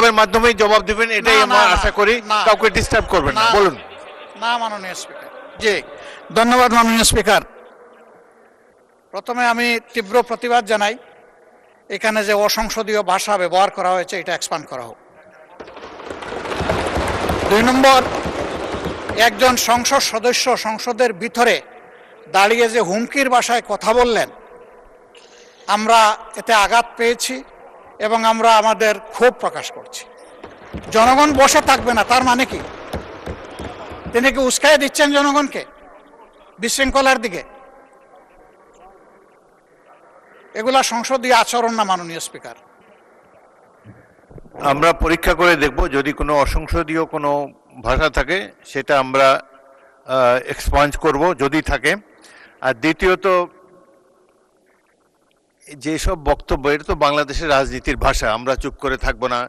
বক্তব্যের মাধ্যমেই জবাব দিবেন, এটাই না, আমরা না, আশা করি। না। কাউকে ডিস্টার্ব করবেন না, না। বলুন। না মাননীয় স্পিকার। জি, ধন্যবাদ মাননীয় স্পিকার। প্রথমে আমি তীব্র প্রতিবাদ জানাই, এখানে যে অসংসদীয় ভাষা ব্যবহার করা হয়েছে এটা এক্সপান্ড করা হোক। 2 নম্বর, একজন সংসদ সদস্য সংসদের ভিতরে দাঁড়িয়ে যে হুমকির ভাষায় কথা বললেন, আমরা এতে আঘাত পেয়েছি এবং আমরা আমাদের ক্ষোভ প্রকাশ করছি। জনগণ বসে থাকবে না তার মানে কি? তিনি কি উস্কাইয়ে দিচ্ছেন জনগণকে বিশৃঙ্খলার দিকে? এগুলা সংসদীয় আচরণ না মাননীয় স্পিকার। আমরা পরীক্ষা করে দেখব, যদি কোনো অসংসদীয় কোনো ভাষা থাকে সেটা আমরা এক্সপাঞ্জ করব যদি থাকে। আর দ্বিতীয়ত, যেসব বক্তব্য, এটা তো বাংলাদেশের রাজনীতির ভাষা, আমরা চুপ করে থাকবো না,